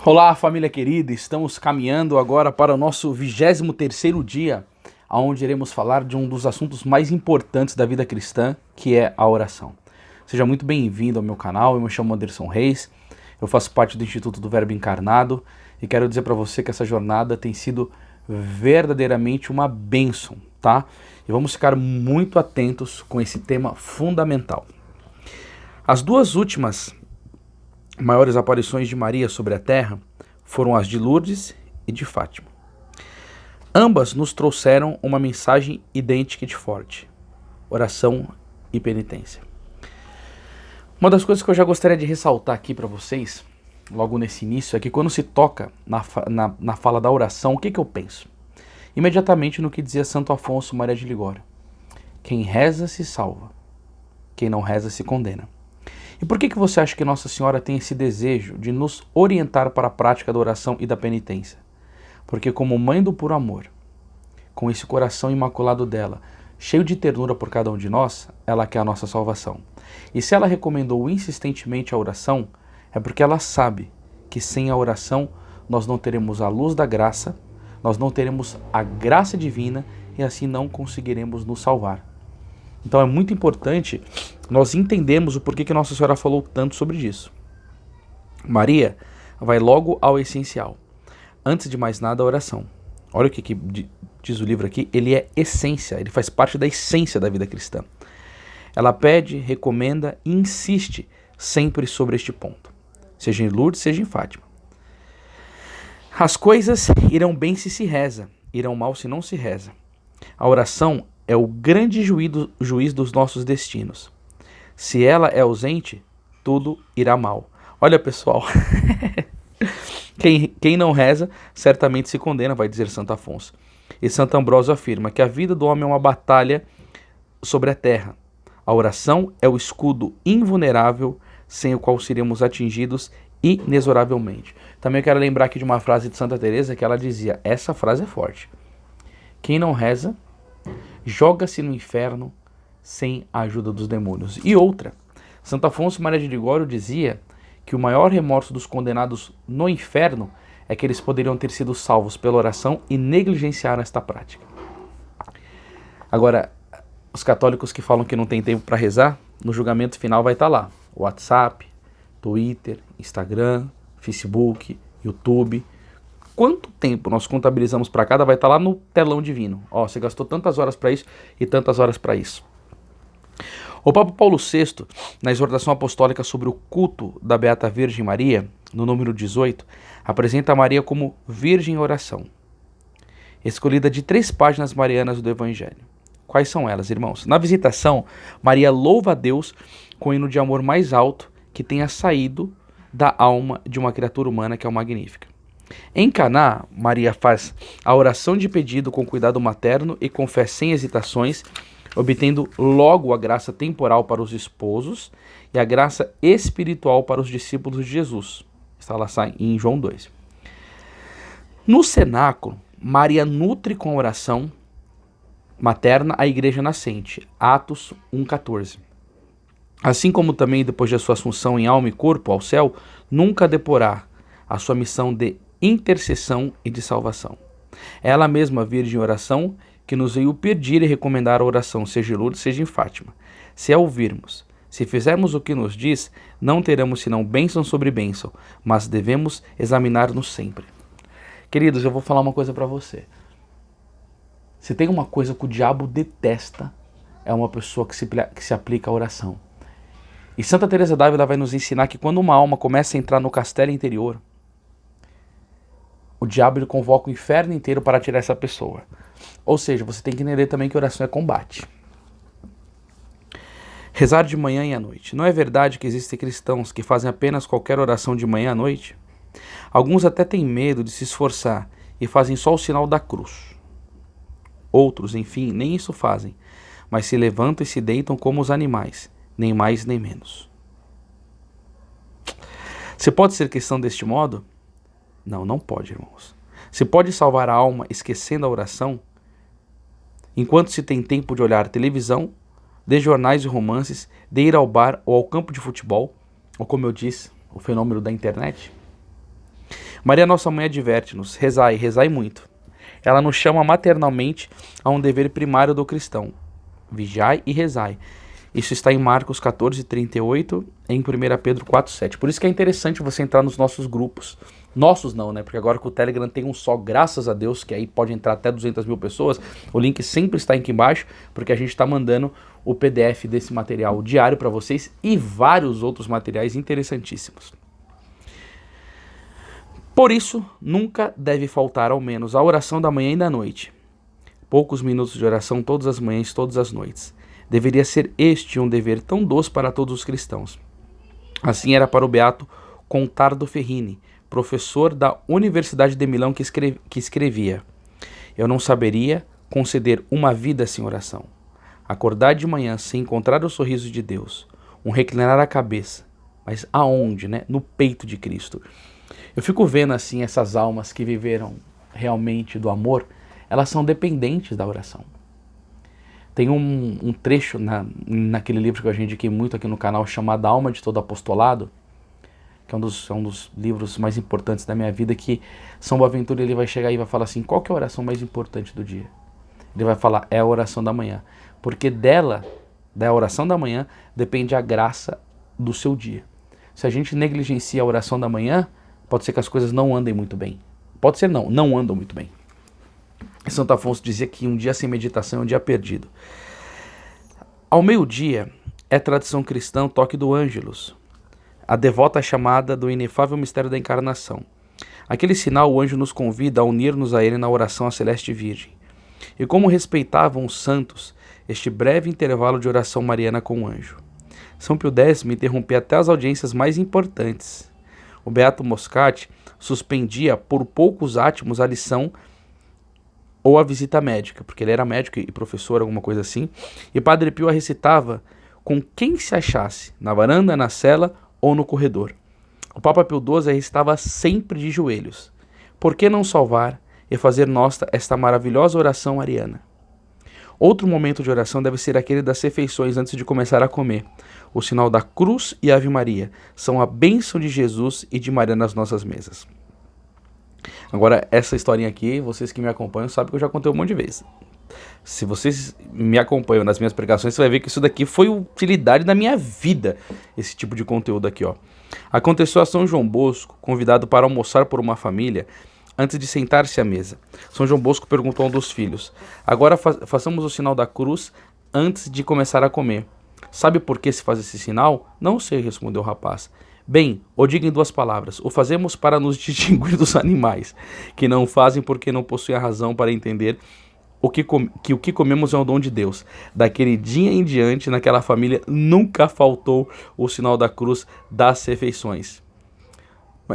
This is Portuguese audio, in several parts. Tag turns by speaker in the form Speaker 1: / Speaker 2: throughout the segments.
Speaker 1: Olá, família querida, estamos caminhando agora para o nosso 23º dia, onde iremos falar de um dos assuntos mais importantes da vida cristã, que é a oração. Seja muito bem-vindo ao meu canal, eu me chamo Anderson Reis, eu faço parte do Instituto do Verbo Encarnado e quero dizer para você que essa jornada tem sido verdadeiramente uma bênção, tá? E vamos ficar muito atentos com esse tema fundamental. As duas últimas maiores aparições de Maria sobre a terra foram as de Lourdes e de Fátima. Ambas nos trouxeram uma mensagem idêntica e de forte: oração e penitência. Uma das coisas que eu já gostaria de ressaltar aqui para vocês, logo nesse início, é que quando se toca na fala da oração, o que eu penso? Imediatamente no que dizia Santo Afonso Maria de Ligório: quem reza se salva, quem não reza se condena. E por que você acha que Nossa Senhora tem esse desejo de nos orientar para a prática da oração e da penitência? Porque como mãe do puro amor, com esse coração imaculado dela, cheio de ternura por cada um de nós, ela quer a nossa salvação. E se ela recomendou insistentemente a oração, é porque ela sabe que sem a oração nós não teremos a luz da graça, nós não teremos a graça divina e assim não conseguiremos nos salvar. Então é muito importante nós entendermos o porquê que Nossa Senhora falou tanto sobre isso. Maria vai logo ao essencial. Antes de mais nada, a oração. Olha o que diz o livro aqui, ele é essência, ele faz parte da essência da vida cristã. Ela pede, recomenda e insiste sempre sobre este ponto. Seja em Lourdes, seja em Fátima. As coisas irão bem se reza, irão mal se não se reza. A oração é o grande juiz dos nossos destinos. Se ela é ausente, tudo irá mal. Olha, pessoal, quem não reza certamente se condena, vai dizer Santo Afonso. E Santo Ambrósio afirma que a vida do homem é uma batalha sobre a terra. A oração é o escudo invulnerável sem o qual seremos atingidos inexoravelmente. Também eu quero lembrar aqui de uma frase de Santa Teresa que ela dizia, essa frase é forte: quem não reza joga-se no inferno sem a ajuda dos demônios. E outra, Santo Afonso Maria de Ligório dizia que o maior remorso dos condenados no inferno é que eles poderiam ter sido salvos pela oração e negligenciaram esta prática. Agora, os católicos que falam que não tem tempo para rezar, no julgamento final vai estar lá: WhatsApp, Twitter, Instagram, Facebook, YouTube. Quanto tempo nós contabilizamos para cada vai estar lá no telão divino. Ó, você gastou tantas horas para isso e tantas horas para isso. O Papa Paulo VI, na exortação apostólica sobre o culto da Beata Virgem Maria, no número 18, apresenta Maria como Virgem em Oração, escolhida de 3 páginas marianas do Evangelho. Quais são elas, irmãos? Na Visitação, Maria louva a Deus com o hino de amor mais alto que tenha saído da alma de uma criatura humana, que é o Magnífica. Em Caná, Maria faz a oração de pedido com cuidado materno e com fé sem hesitações, obtendo logo a graça temporal para os esposos e a graça espiritual para os discípulos de Jesus. Está lá em João 2. No cenáculo, Maria nutre com a oração materna a igreja nascente, Atos 1,14. Assim como também depois de sua assunção em alma e corpo ao céu, nunca deporá a sua missão de intercessão e de salvação. Ela mesma, a Virgem Oração, que nos veio pedir e recomendar a oração, seja em Lourdes, seja em Fátima. Se a ouvirmos, se fizermos o que nos diz, não teremos senão bênção sobre bênção, mas devemos examinar-nos sempre. Queridos, eu vou falar uma coisa para você. Se tem uma coisa que o diabo detesta, é uma pessoa que se aplica à oração. E Santa Teresa d'Ávila vai nos ensinar que quando uma alma começa a entrar no castelo interior, o diabo ele convoca o inferno inteiro para tirar essa pessoa. Ou seja, você tem que entender também que oração é combate. Rezar de manhã e à noite. Não é verdade que existem cristãos que fazem apenas qualquer oração de manhã à noite? Alguns até têm medo de se esforçar e fazem só o sinal da cruz. Outros, enfim, nem isso fazem, mas se levantam e se deitam como os animais, nem mais nem menos. Você pode ser cristão deste modo? Não, não pode, irmãos. Se pode salvar a alma esquecendo a oração? Enquanto se tem tempo de olhar televisão, de jornais e romances, de ir ao bar ou ao campo de futebol, ou como eu disse, o fenômeno da internet? Maria Nossa Mãe adverte-nos: rezai, rezai muito. Ela nos chama maternalmente a um dever primário do cristão: vigiai e rezai. Isso está em Marcos 14:38, em 1 Pedro 4:7. Por isso que é interessante você entrar nos nossos grupos. Nossos não, né? Porque agora que o Telegram tem um só, graças a Deus, que aí pode entrar até 200 mil pessoas, o link sempre está aqui embaixo, porque a gente está mandando o PDF desse material diário para vocês e vários outros materiais interessantíssimos. Por isso, nunca deve faltar ao menos a oração da manhã e da noite. Poucos minutos de oração todas as manhãs, todas as noites. Deveria ser este um dever tão doce para todos os cristãos. Assim era para o beato Contardo Ferrini, professor da Universidade de Milão, que escrevia: eu não saberia conceder uma vida sem oração. Acordar de manhã sem encontrar o sorriso de Deus, um reclinar a cabeça, mas aonde, né? No peito de Cristo. Eu fico vendo assim essas almas que viveram realmente do amor, elas são dependentes da oração. Tem um trecho naquele livro que eu já indiquei muito aqui no canal, chamado A Alma de Todo Apostolado, que é um dos livros mais importantes da minha vida, que São Boaventura ele vai chegar e vai falar assim: qual que é a oração mais importante do dia? Ele vai falar: é a oração da manhã, porque da oração da manhã, depende a graça do seu dia. Se a gente negligencia a oração da manhã, pode ser que as coisas não andem muito bem. Pode ser não andam muito bem. Santo Afonso dizia que um dia sem meditação é um dia perdido. Ao meio-dia, é tradição cristã o toque do Ângelus, a devota chamada do inefável mistério da encarnação. Aquele sinal, o anjo nos convida a unir-nos a ele na oração à Celeste Virgem. E como respeitavam os santos este breve intervalo de oração mariana com o anjo. São Pio X interrompia até as audiências mais importantes. O beato Moscati suspendia por poucos átimos a lição ou a visita médica, porque ele era médico e professor, alguma coisa assim, e Padre Pio a recitava com quem se achasse, na varanda, na cela ou no corredor. O Papa Pio XII a recitava sempre de joelhos. Por que não salvar e fazer nossa esta maravilhosa oração mariana? Outro momento de oração deve ser aquele das refeições antes de começar a comer. O sinal da cruz e Ave Maria são a bênção de Jesus e de Maria nas nossas mesas. Agora, essa historinha aqui, vocês que me acompanham sabem que eu já contei um monte de vezes. Se vocês me acompanham nas minhas pregações, você vai ver que isso daqui foi utilidade da minha vida, esse tipo de conteúdo aqui, ó. Aconteceu a São João Bosco, convidado para almoçar por uma família, antes de sentar-se à mesa. São João Bosco perguntou a um dos filhos: agora façamos o sinal da cruz antes de começar a comer. Sabe por que se faz esse sinal? Não sei, respondeu o rapaz. Bem, o diga em duas palavras: o fazemos para nos distinguir dos animais, que não fazem porque não possuem a razão para entender que o que comemos é um dom de Deus. Daquele dia em diante, naquela família, nunca faltou o sinal da cruz das refeições.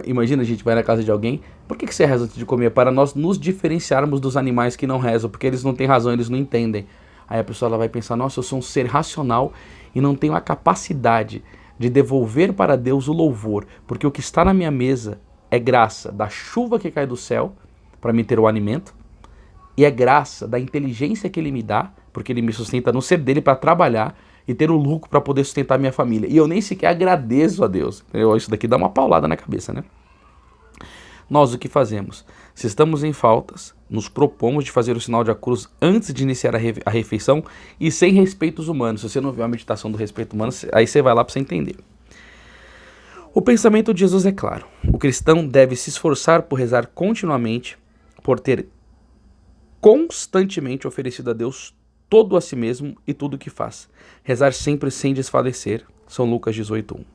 Speaker 1: Imagina, a gente vai na casa de alguém: por que você reza antes de comer? Para nós nos diferenciarmos dos animais que não rezam, porque eles não têm razão, eles não entendem. Aí a pessoa ela vai pensar: nossa, eu sou um ser racional e não tenho a capacidade de devolver para Deus o louvor, porque o que está na minha mesa é graça da chuva que cai do céu para me ter o alimento, e é graça da inteligência que Ele me dá, porque Ele me sustenta no ser dele para trabalhar e ter o lucro para poder sustentar minha família. E eu nem sequer agradeço a Deus. Isso daqui dá uma paulada na cabeça, né? Nós o que fazemos? Se estamos em faltas, nos propomos de fazer o sinal da cruz antes de iniciar a refeição e sem respeitos humanos. Se você não viu a meditação do respeito humano, aí você vai lá para você entender. O pensamento de Jesus é claro. O cristão deve se esforçar por rezar continuamente, por ter constantemente oferecido a Deus todo a si mesmo e tudo o que faz. Rezar sempre sem desfalecer. São Lucas 18:1.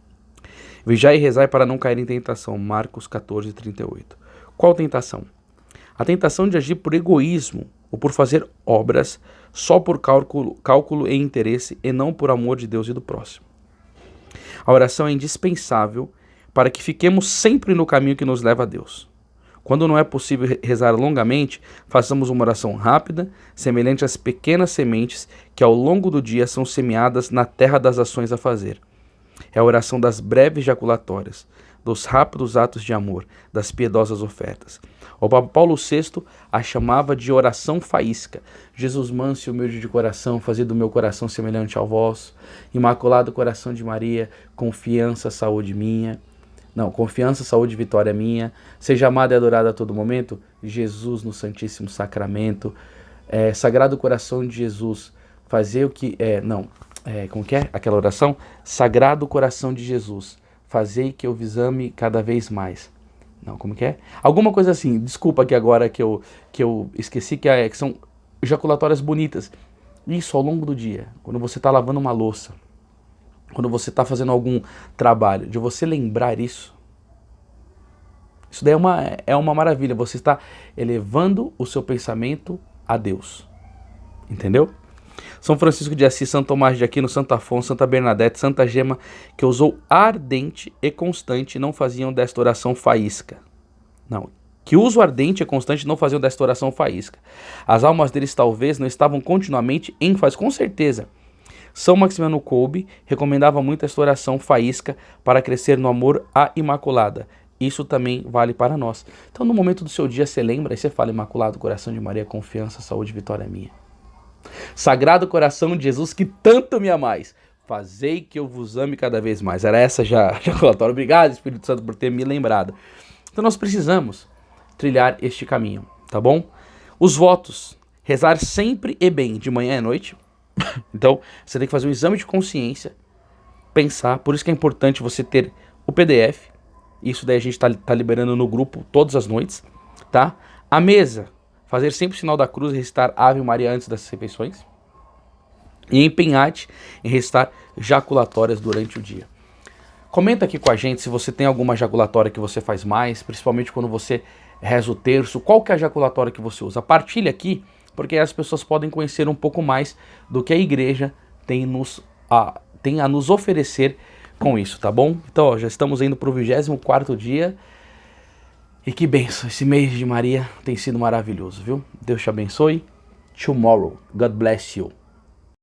Speaker 1: Vigiai e rezai para não cair em tentação. Marcos 14:38. Qual tentação? A tentação de agir por egoísmo ou por fazer obras só por cálculo e interesse e não por amor de Deus e do próximo. A oração é indispensável para que fiquemos sempre no caminho que nos leva a Deus. Quando não é possível rezar longamente, façamos uma oração rápida, semelhante às pequenas sementes que ao longo do dia são semeadas na terra das ações a fazer. É a oração das breves jaculatórias, dos rápidos atos de amor, das piedosas ofertas. O Papa Paulo VI a chamava de oração faísca. Jesus manso e humilde de coração, fazei do meu coração semelhante ao vosso. Imaculado coração de Maria, confiança, saúde minha. Não, confiança, saúde, vitória minha. Seja amado e adorado a todo momento. Jesus no Santíssimo Sacramento. Sagrado Coração de Jesus, fazer o que... como que é aquela oração? Sagrado Coração de Jesus, fazei que eu vos ame cada vez mais. Não, como que é? Alguma coisa assim, desculpa aqui agora que eu esqueci, que são ejaculatórias bonitas. Isso ao longo do dia, quando você está lavando uma louça, quando você está fazendo algum trabalho, de você lembrar isso. Isso daí é uma maravilha, você está elevando o seu pensamento a Deus. Entendeu? São Francisco de Assis, São Tomás de Aquino, Santo Afonso, Santa Bernadette, Santa Gema, que usou ardente e constante, não faziam desta oração faísca. Não, que uso ardente e constante não faziam desta oração faísca. As almas deles talvez não estavam continuamente em ênfase, com certeza. São Maximiano Kolbe recomendava muito esta oração faísca para crescer no amor à Imaculada. Isso também vale para nós. Então no momento do seu dia você lembra e você fala: Imaculado Coração de Maria, confiança, saúde, vitória minha. Sagrado Coração de Jesus, que tanto me amais, fazei que eu vos ame cada vez mais. Era essa já ejaculatória. Obrigado, Espírito Santo, por ter me lembrado. Então nós precisamos trilhar este caminho, tá bom? Os votos: rezar sempre e bem, de manhã e à noite. Então você tem que fazer um exame de consciência, pensar. Por isso que é importante você ter o PDF. Isso daí a gente tá liberando no grupo todas as noites, tá? A mesa: fazer sempre o sinal da cruz e recitar Ave Maria antes das refeições. E empenhar-te em recitar jaculatórias durante o dia. Comenta aqui com a gente se você tem alguma jaculatória que você faz mais, principalmente quando você reza o terço. Qual que é a jaculatória que você usa? Partilha aqui, porque as pessoas podem conhecer um pouco mais do que a igreja tem a nos oferecer com isso, tá bom? Então, ó, já estamos indo para o 24º dia. E que bênção, esse mês de Maria tem sido maravilhoso, viu? Deus te abençoe. Tomorrow. God bless you.